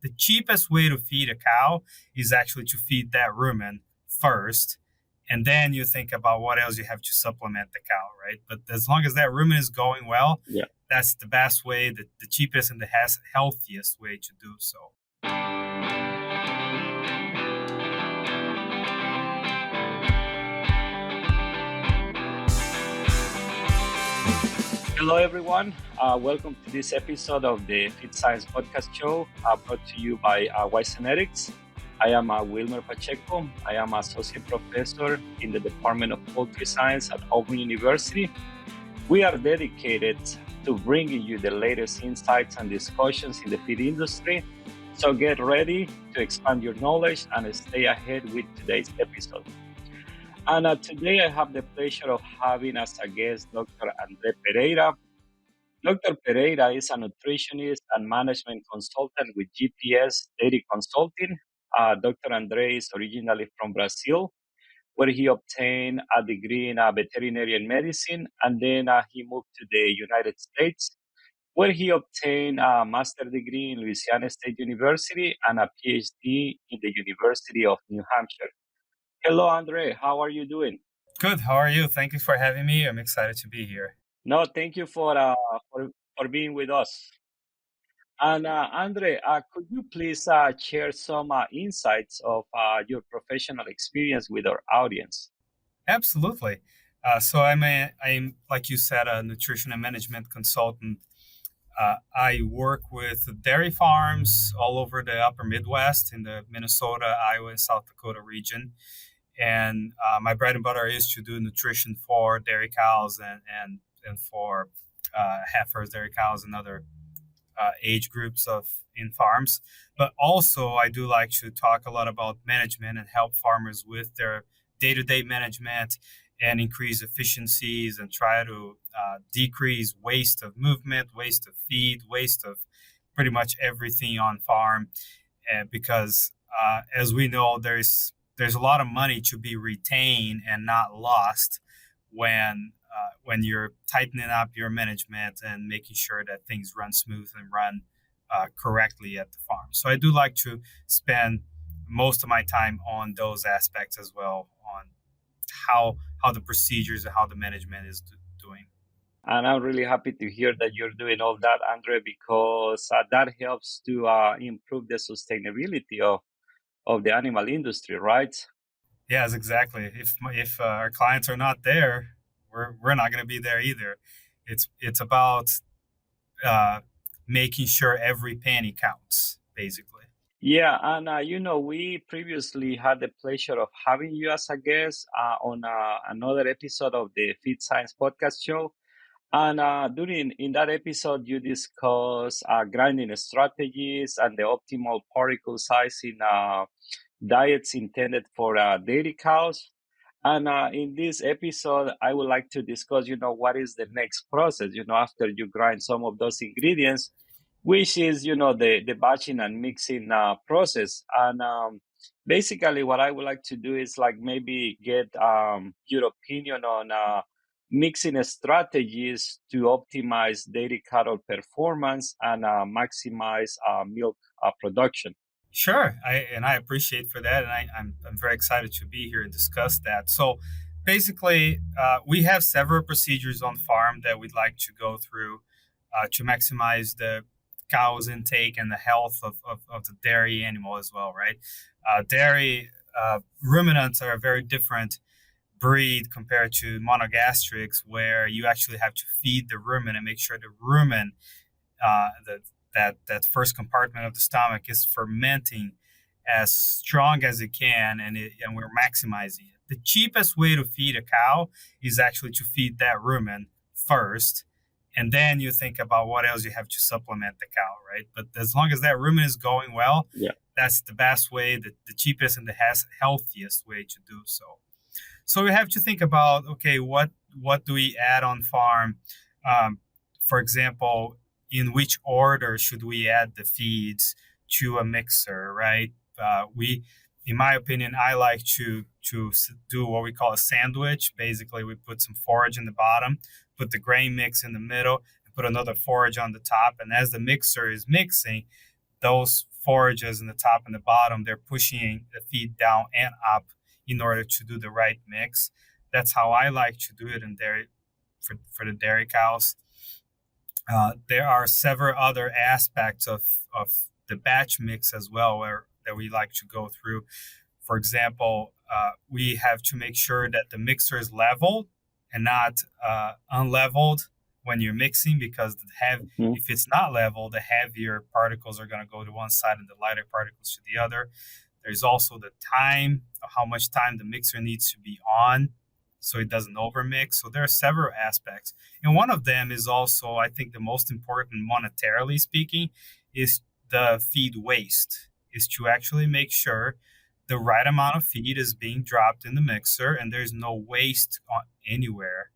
The cheapest way to feed a cow is actually to feed that rumen first, and then you think about what else you have to supplement the cow, right? But as long as that rumen is going well, Yeah. that's the best way, the cheapest and the healthiest way to do so. Hello, everyone. Welcome to this episode of the Fit Science Podcast Show, brought to you by Wise Genetics. I am Wilmer Pacheco. I am associate professor in the Department of Poultry Science at Auburn University. We are dedicated to bringing you the latest insights and discussions in the feed industry. So get ready to expand your knowledge and stay ahead with today's episode. And today I have the pleasure of having as a guest Dr. Andre Pereira. Dr. Pereira is a nutritionist and management consultant with GPS Dairy Consulting. Dr. Andre is originally from Brazil, where he obtained a degree in veterinary medicine, and then he moved to the United States, where he obtained a master's degree in Louisiana State University and a PhD in the University of New Hampshire. Hello, Andre. How are you doing? Good. How are you? Thank you for having me. I'm excited to be here. No, thank you for being with us. And Andre, could you please share some insights of your professional experience with our audience? Absolutely. So I'm like you said, a nutrition and management consultant. I work with dairy farms all over the upper Midwest in the Minnesota, Iowa, and South Dakota region. And my bread and butter is to do nutrition for dairy cows and for heifers, dairy cows, and other age groups of in farms. But also, I do like to talk a lot about management and help farmers with their day-to-day management and increase efficiencies and try to decrease waste of movement, waste of feed, waste of pretty much everything on farm. Because as we know, there's a lot of money to be retained and not lost when you're tightening up your management and making sure that things run smooth and run correctly at the farm. So I do like to spend most of my time on those aspects as well, on how the procedures and how the management is doing. And I'm really happy to hear that you're doing all that, Andre, because that helps to improve the sustainability of the animal industry, right? Yes, exactly. If our clients are not there, we're not going to be there either. It's about uh, making sure every penny counts, basically. Yeah, and we previously had the pleasure of having you as a guest on another episode of the Feed Science Podcast Show. And during in that episode, you discuss grinding strategies and the optimal particle size in diets intended for dairy cows. And in this episode, I would like to discuss, what is the next process, after you grind some of those ingredients, which is, the batching and mixing process. And basically, what I would like to do is like maybe get your opinion on mixing strategies to optimize dairy cattle performance and maximize milk production. Sure, I appreciate for that, and I'm very excited to be here and discuss that. So, basically, we have several procedures on farm that we'd like to go through to maximize the cow's intake and the health of the dairy animal as well, right? Dairy ruminants are a very different breed compared to monogastrics, where you actually have to feed the rumen and make sure the rumen that first compartment of the stomach is fermenting as strong as it can, and we're maximizing it. The cheapest way to feed a cow is actually to feed that rumen first, and then you think about what else you have to supplement the cow, right? But as long as that rumen is going well, Yeah. that's the best way, the cheapest and the healthiest way to do so. So we have to think about, okay, what do we add on farm? For example, in which order should we add the feeds to a mixer, right? In my opinion, I like to do what we call a sandwich. Basically, we put some forage in the bottom, put the grain mix in the middle, and put another forage on the top. And as the mixer is mixing, those forages in the top and the bottom, they're pushing the feed down and up in order to do the right mix. That's how I like to do it in dairy for the dairy cows. There are several other aspects of the batch mix as well where that we like to go through. For example, we have to make sure that the mixer is leveled and not unleveled when you're mixing, because Mhm. if it's not level, the heavier particles are going to go to one side and the lighter particles to the other. There's also the time, how much time the mixer needs to be on so it doesn't overmix. So there are several aspects. And one of them is also, I think, the most important monetarily speaking, is the feed waste, is to actually make sure the right amount of feed is being dropped in the mixer and there's no waste anywhere,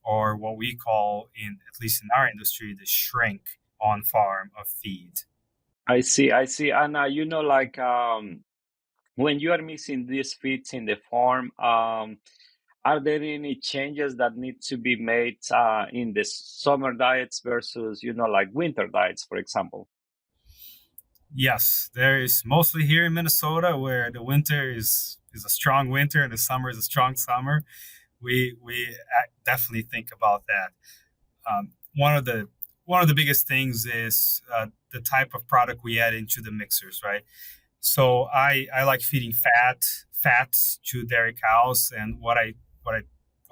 or what we call, in at least in our industry, the shrink on farm of feed. I see, I see. And like when you are mixing these feeds in the farm, are there any changes that need to be made in the summer diets versus, like winter diets, for example? Yes, there is, mostly here in Minnesota, where the winter is a strong winter and the summer is a strong summer. We definitely think about that. One of the biggest things is the type of product we add into the mixers, right? So I like feeding fats to dairy cows, and what I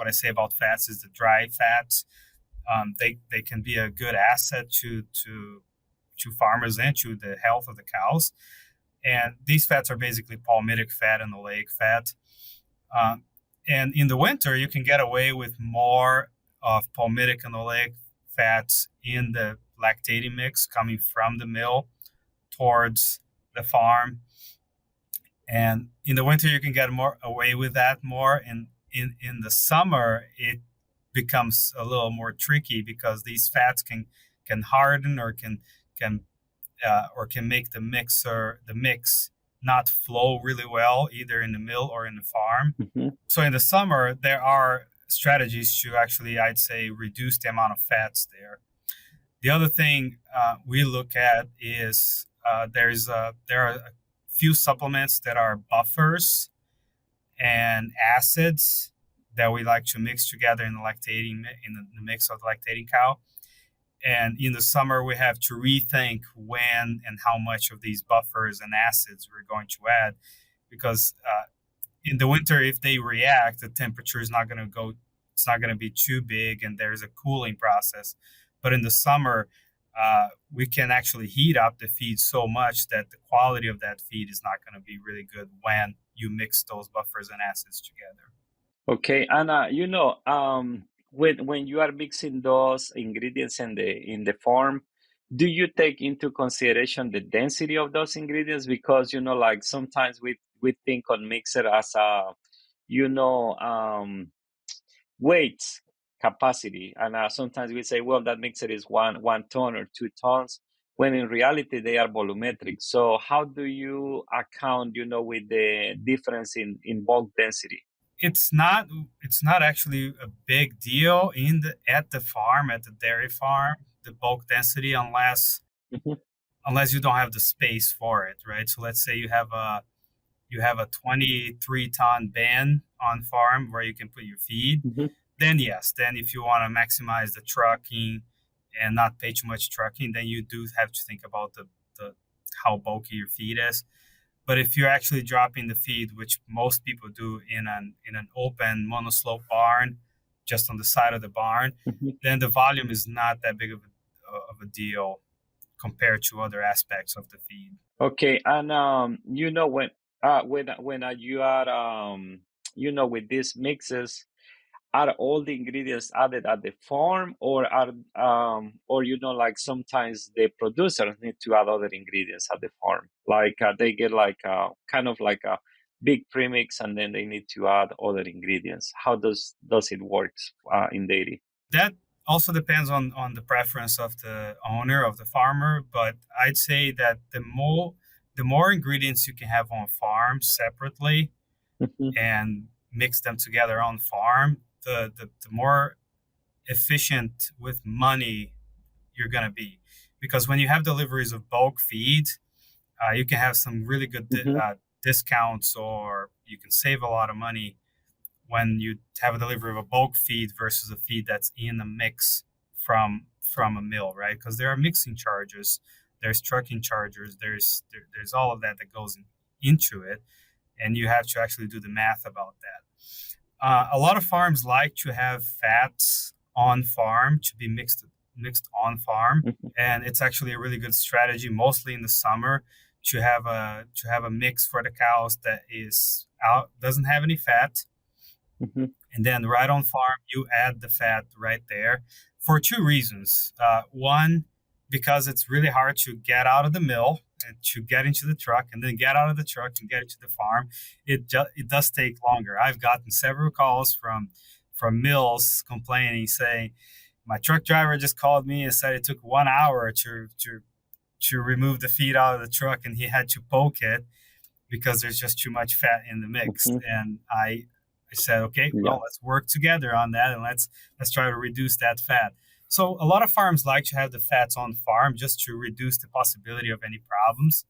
say about fats is the dry fats. They can be a good asset to farmers and to the health of the cows. And these fats are basically palmitic fat and oleic fat. Um, and in the winter, you can get away with more of palmitic and oleic fats in the lactating mix coming from the mill towards the farm. And in the winter, you can get more away with that more. And in the summer, it becomes a little more tricky because these fats can harden or can make the mix not flow really well either in the mill or in the farm. Hmm. So in the summer, there are strategies to actually, I'd say, reduce the amount of fats there. The other thing we look at is there are a few supplements that are buffers and acids that we like to mix together in the mix of the lactating cow. And in the summer, we have to rethink when and how much of these buffers and acids we're going to add, because in the winter, if they react, the temperature is not going to go, it's not going to be too big, and there's a cooling process. But in the summer, we can actually heat up the feed so much that the quality of that feed is not going to be really good when you mix those buffers and acids together. Okay, and when you are mixing those ingredients in the farm, do you take into consideration the density of those ingredients? Because like sometimes we think on mixer as a you know weight capacity, and sometimes we say, well, that mixer is one ton or 2 tons, when in reality they are volumetric. So how do you account, with the difference in bulk density? It's not it's not actually a big deal in the at the farm, at the dairy farm, the bulk density, Hmm. unless you don't have the space for it, right? So let's say you have a 23-ton bin on farm where you can put your feed. Hmm. Then yes, then if you want to maximize the trucking and not pay too much trucking, then you do have to think about the how bulky your feed is. But if you're actually dropping the feed, which most people do in an open monoslope barn, just on the side of the barn, Hmm. then the volume is not that big of a deal compared to other aspects of the feed. Okay, and when you are with these mixes, are all the ingredients added at the farm, or like sometimes the producers need to add other ingredients at the farm, like they get like kind of like a big premix and then they need to add other ingredients? How does it work in dairy? That also depends on the preference of the owner, of the farmer, but I'd say that the more ingredients you can have on farm separately Hmm. and mix them together on farm, the more efficient with money you're going to be. Because when you have deliveries of bulk feed, You can have some really good Hmm. discounts, or you can save a lot of money when you have a delivery of a bulk feed versus a feed that's in a mix from a mill, right? Because there are mixing charges, there's trucking charges, there's all of that that goes into it, and you have to actually do the math about that. A lot of farms like to have fats on farm to be mixed on farm, and it's actually a really good strategy, mostly in the summer, to have a mix for the cows that is out doesn't have any fat, Hmm. and then right on farm you add the fat right there for two reasons. One, because it's really hard to get out of the mill and to get into the truck and then get out of the truck and get into the farm. It does take longer. I've gotten several calls from mills complaining, saying my truck driver just called me and said it took 1 hour to remove the feed out of the truck, and he had to poke it because there's just too much fat in the mix. Hmm. And I said, okay, Yeah. well, let's work together on that, and let's try to reduce that fat. So a lot of farms like to have the fats on farm just to reduce the possibility of any problems.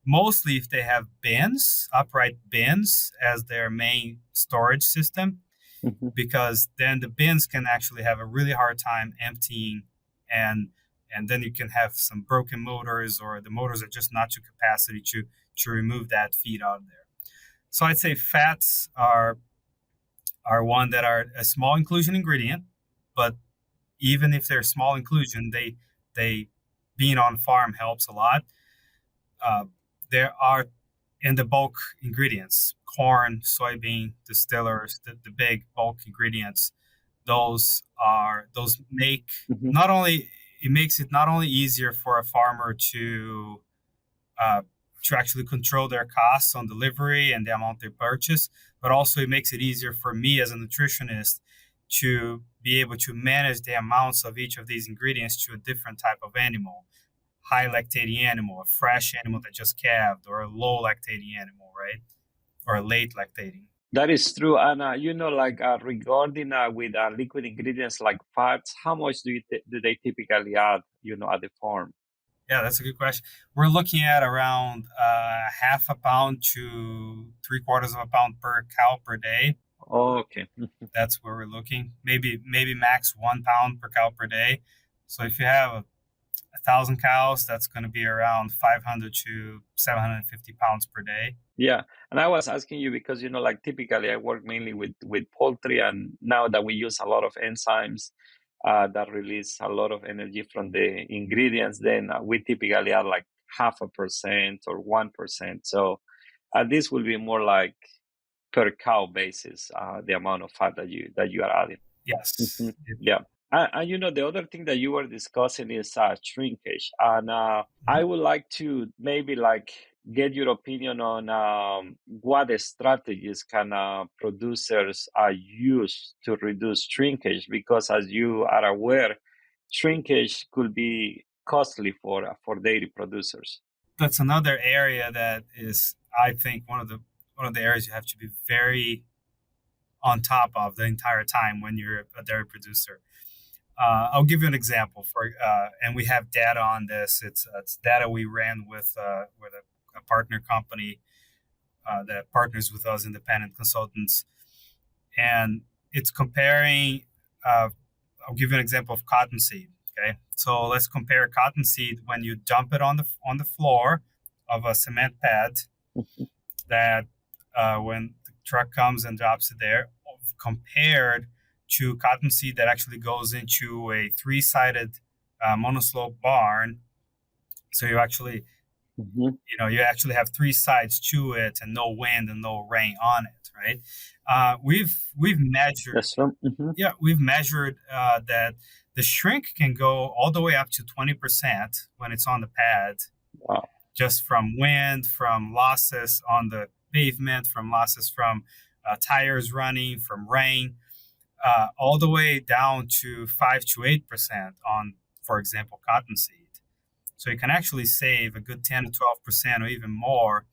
Mostly if they have bins, upright bins as their main storage system, Hmm. because then the bins can actually have a really hard time emptying, and and then you can have some broken motors, or the motors are just not to capacity to remove that feed out of there. So I'd say fats are one that are a small inclusion ingredient, but even if they're small inclusion, they being on farm helps a lot. Uh, there are in the bulk ingredients, corn, soybean, distillers, the big bulk ingredients. Those make Hmm. not only it makes it not only easier for a farmer uh, to actually control their costs on delivery and the amount they purchase, but also it makes it easier for me as a nutritionist to be able to manage the amounts of each of these ingredients to a different type of animal. High lactating animal, a fresh animal that just calved, or a low lactating animal, right? Or a late lactating. That is true. And like regarding with liquid ingredients like fats, how much do they typically add, at the farm? Yeah, that's a good question. We're looking at around half a pound to three-quarters of a pound per cow per day. Okay. That's where we're looking. Maybe max 1 pound per cow per day. So if you have a thousand cows, that's going to be around 500 to 750 pounds per day. Yeah, and I was asking you because like typically I work mainly with poultry, and now that we use a lot of enzymes that release a lot of energy from the ingredients, then we typically add like 0.5% or 1%. So this will be more like per cow basis, the amount of fat that you are adding. Yes. Mhm. Yeah. And the other thing that you were discussing is shrinkage. And I would like to maybe like get your opinion on what strategies can producers use to reduce shrinkage, because as you are aware, shrinkage could be costly for dairy producers. That's another area that is, I think, one of the areas you have to be very on top of the entire time when you're a dairy producer. I'll give you an example and we have data on this. It's data we ran with a partner company that partners with us, independent consultants, and it's comparing. Uh, I'll give you an example of cottonseed. Okay, so let's compare cottonseed when you dump it on the floor of a cement pad, that when the truck comes and drops it there, compared to cottonseed that actually goes into a three-sided monoslope barn. So Hmm. you actually have three sides to it, and no wind and no rain on it, right? We've measured, That's from. Hmm. yeah, we've measured that the shrink can go all the way up to 20% when it's on the pad, Wow. just from wind, from losses on the pavement, from losses from tires running, from rain, all the way down to 5 to 8% on, for example, cottonseed. So you can actually save a good 10 to 12% or even more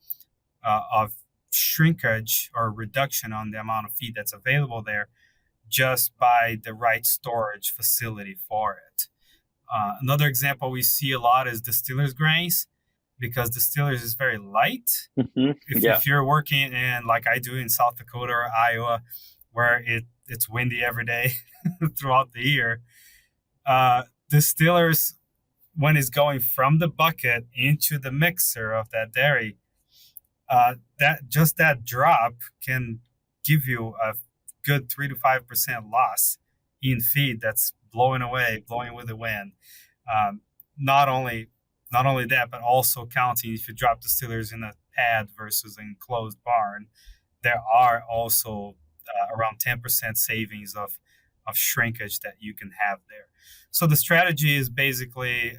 of shrinkage or reduction on the amount of feed that's available there, just by the right storage facility for it. Another example we see a lot is distillers grains. because distillers is very light. Hmm. Yeah. If you're working in, like I do, in South Dakota or Iowa, where it's windy every day throughout the year, distillers, when it's going from the bucket into the mixer of that dairy, that just that drop can give you a good 3 to 5% loss in feed that's blowing away, blowing with the wind. Um, not only not only that, but also counting if you drop distillers in a pad versus an enclosed barn, there are also around 10% savings of shrinkage that you can have there. So the strategy is basically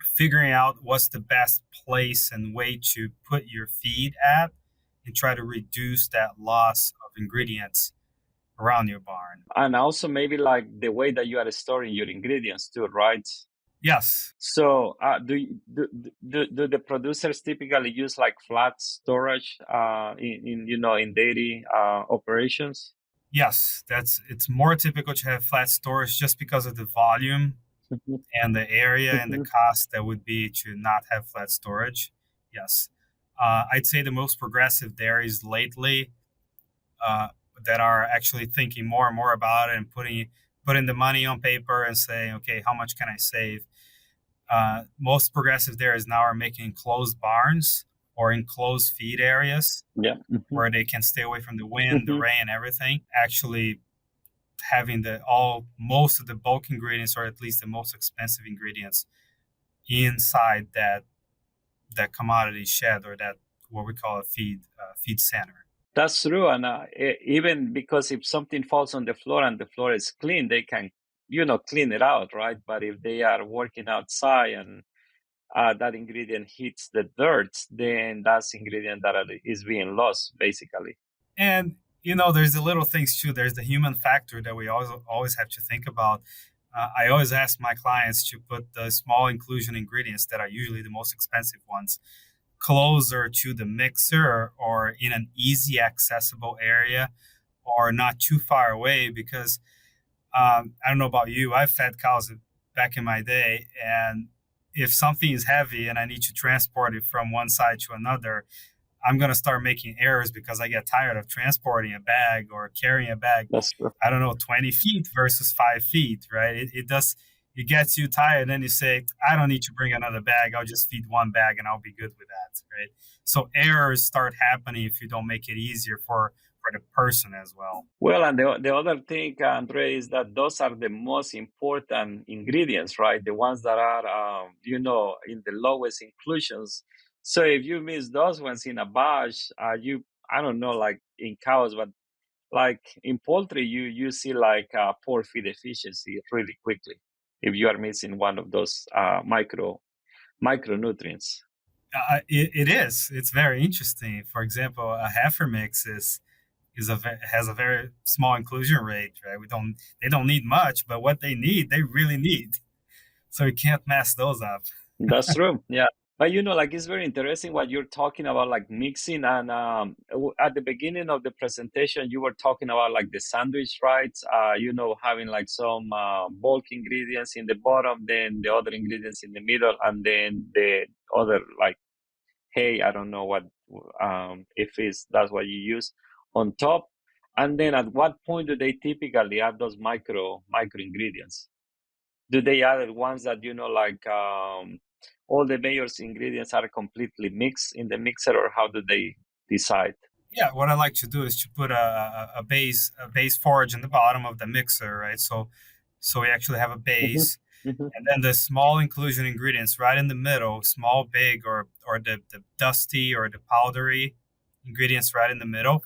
figuring out what's the best place and way to put your feed at and try to reduce that loss of ingredients around your barn. And also maybe like the way that you are storing your ingredients too, right? Yes, So, do the producers typically use like flat storage in in dairy operations? yes, that's it's more typical to have flat storage just because of the volume Mhm, and the area and the mhm. cost that would be to not have flat storage. Yes. I'd say the most progressive dairies lately uh, that are actually thinking more and more about it and putting the money on paper and saying, okay, how much can I save? Most progressive dairies now are making enclosed barns or enclosed feed areas Yeah. Mhm, where they can stay away from the wind, the mhm. rain, everything. Actually, having the all most of the bulk ingredients, or at least the most expensive ingredients, inside that commodity shed, or that what we call a feed center. That's true, and even because if something falls on the floor and the floor is clean, they can clean it out, right? But if they are working outside and that ingredient hits the dirt, then that's ingredient that is being lost, basically. And there's the little things too. There's the human factor that we always have to think about. I always ask my clients to put the small inclusion ingredients that are usually the most expensive ones closer to the mixer or in an easy accessible area or not too far away, because I don't know about you, I've fed cows back in my day, and if something is heavy and I need to transport it from one side to another, I'm going to start making errors because I get tired of transporting a bag or carrying a bag, That's true. I don't know, 20 feet versus 5 feet, right? It gets you tired. And then you say, I don't need to bring another bag. I'll just feed one bag and I'll be good with that, right? So errors start happening if you don't make it easier for the person as well. Well, and the other thing, Andre, is that those are the most important ingredients, right? The ones that are, in the lowest inclusions. So if you miss those ones in a batch, I don't know, like in cows, but like in poultry, you see like poor feed efficiency really quickly if you are missing one of those micronutrients. It is. It's very interesting. For example, a heifer mix has a very small inclusion rate, right? They don't need much, but what they need, they really need. So you can't mess those up. That's true. Yeah. But like it's very interesting what you're talking about, like mixing. And at the beginning of the presentation, you were talking about like the sandwich, right? Having like some bulk ingredients in the bottom, then the other ingredients in the middle, and then the other like, hey, I don't know what if is that's what you use on top. And then at what point do they typically add those micro ingredients? Do they add ones that like all the mayor's ingredients are completely mixed in the mixer, or how do they decide? Yeah, what I like to do is to put a base forage in the bottom of the mixer, right? So we actually have a Hmm. base, Hmm. and then the small inclusion ingredients right in the middle, small, big, or the dusty or the powdery ingredients right in the middle,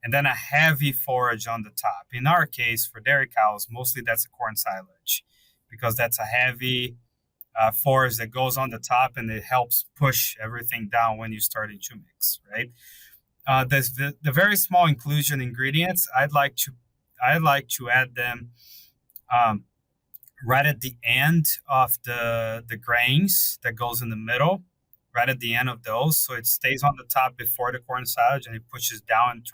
and then a heavy forage on the top. In our case, for dairy cows, mostly that's a corn silage, because that's a heavy forage that goes on the top and it helps push everything down when you're starting to mix, right? There's the very small inclusion ingredients. I'd like to add them um, right at the end of the grains that goes in the middle, right at the end of those, so it stays on the top before the corn silage and it pushes down and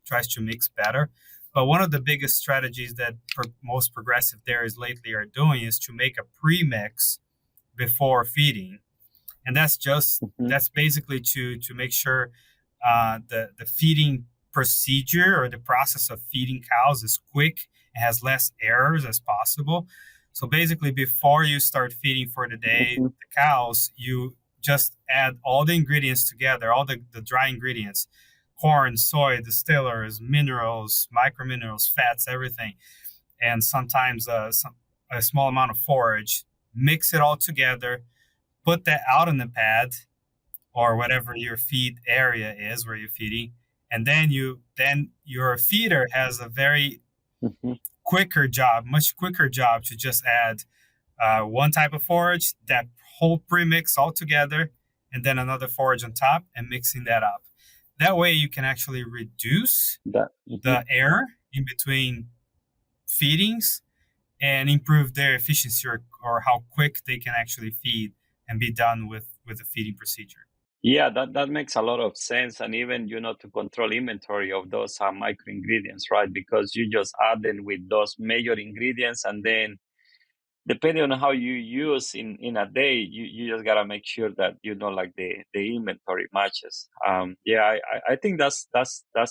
tries to mix better. But one of the biggest strategies that most progressive dairies lately are doing is to make a pre-mix before feeding, and Mhm. that's basically to make sure the feeding procedure or the process of feeding cows is quick and has less errors as possible. So basically, before you start feeding for the day Mhm. the cows, you just add all the ingredients together, all the dry ingredients, corn, soy, distillers, minerals, microminerals, fats, everything, and sometimes a small amount of forage. Mix it all together, put that out on the pad or whatever your feed area is where you're feeding, and then your feeder has a very Mhm. much quicker job to just add one type of forage, that whole premix all together, and then another forage on top and mixing that up. That way you can actually reduce That. Mhm. the error in between feedings and improve their efficiency or how quick they can actually feed and be done with the feeding procedure. Yeah, that makes a lot of sense, and even to control inventory of those micro ingredients, right? Because you just add them with those major ingredients, and then depending on how you use in a day, you just gotta make sure that like the inventory matches. Yeah, I think that's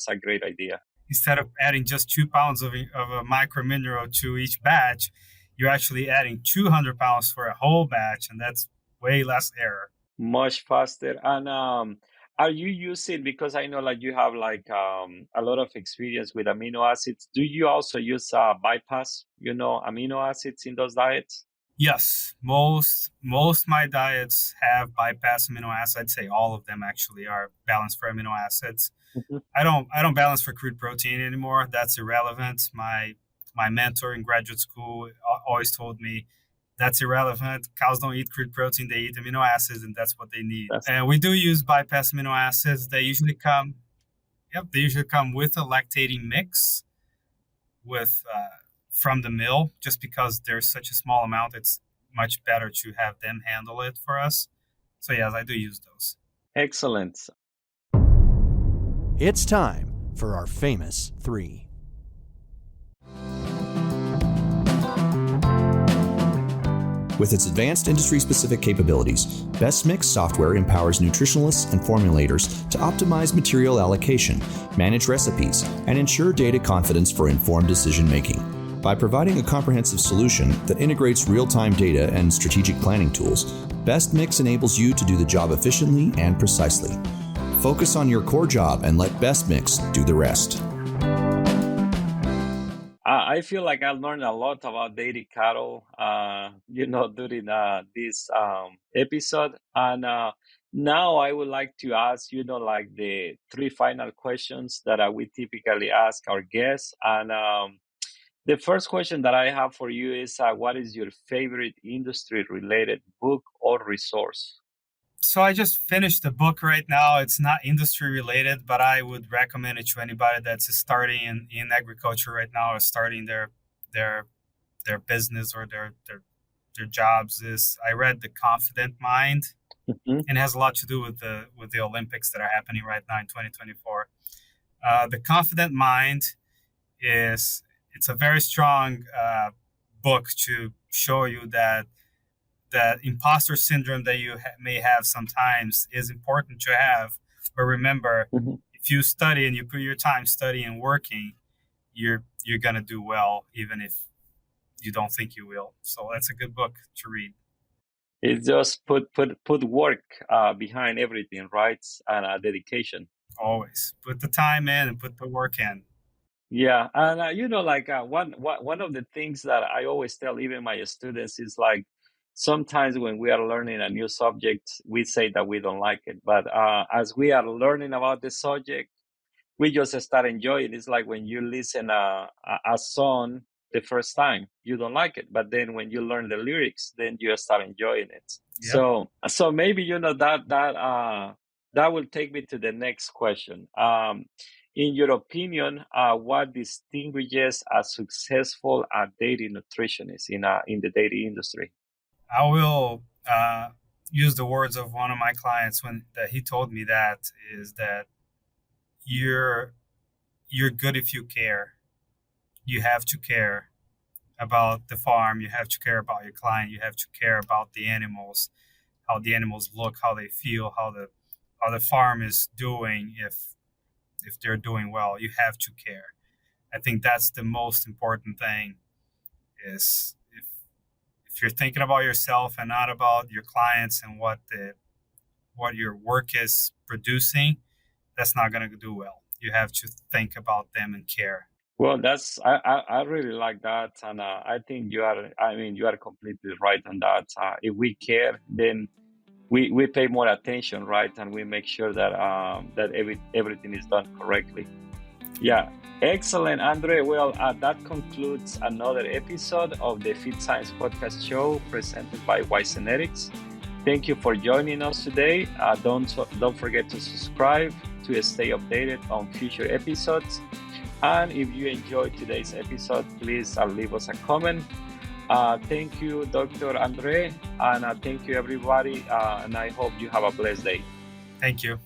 a great idea. Instead of adding just 2 pounds of a micro mineral to each batch, you're actually adding 200 pounds for a whole batch, and that's way less error. Much faster. And are you using, because I know like you have like a lot of experience with amino acids? Do you also use bypass, amino acids in those diets? Yes, most my diets have bypass amino acids. I'd say all of them actually are balanced for amino acids. Mhm. I don't balance for crude protein anymore. That's irrelevant. My mentor in graduate school always told me that's irrelevant. Cows don't eat crude protein; they eat amino acids, and that's what they need. That's And we do use bypass amino acids. They usually come with a lactating mix with from the mill. Just because there's such a small amount, it's much better to have them handle it for us. So yes, I do use those. excellent. It's time for our famous three. With its advanced industry-specific capabilities, Best Mix software empowers nutritionalists and formulators to optimize material allocation, manage recipes, and ensure data confidence for informed decision-making. By providing a comprehensive solution that integrates real-time data and strategic planning tools, Best Mix enables you to do the job efficiently and precisely. Focus on your core job and let Best Mix do the rest. I feel like I learned a lot about dairy cattle, during this episode. And now I would like to ask, like the three final questions that we typically ask our guests. And the first question that I have for you is, what is your favorite industry-related book or resource? So I just finished the book right now. It's not industry related, but I would recommend it to anybody that's starting in agriculture right now or starting their their business or their jobs. Is I read The Confident Mind, Mhm. and it has a lot to do with the Olympics that are happening right now in 2024. The Confident Mind is it's a very strong book to show you that imposter syndrome that you may have sometimes is important to have. But remember, Mhm. if you study and you put your time studying and working, you're gonna do well, even if you don't think you will. So that's a good book to read. It's just put work behind everything, right? And dedication. Always put the time in and put the work in. Yeah, and like one of the things that I always tell even my students is like sometimes when we are learning a new subject, we say that we don't like it, but as we are learning about the subject, we just start enjoying. It's like when you listen a song the first time, you don't like it, but then when you learn the lyrics, then you start enjoying it. Yep. So maybe that will take me to the next question. In your opinion, what distinguishes a successful dairy nutritionist in the dairy industry? I will use the words of one of my clients when that he told me that is that you're you're good if you care. You have to care about the farm. You have to care about your client. You have to care about the animals. how the animals look, how they feel, how the farm is doing. If they're doing well, you have to care. I think that's the most important thing. Is if you're thinking about yourself and not about your clients and what your work is producing, that's not going to do well. You have to think about them and care. Well, that's I really like that, and I think you are. I mean, you are completely right on that. If we care, then we pay more attention, right? And we make sure that that everything is done correctly. Yeah, excellent, Andre. Well, that concludes another episode of the Feed Science Podcast Show presented by Genetics. Thank you for joining us today. Don't forget to subscribe to stay updated on future episodes. And if you enjoyed today's episode, please leave us a comment. Thank you, Dr. Andre, and thank you, everybody. And I hope you have a blessed day. Thank you.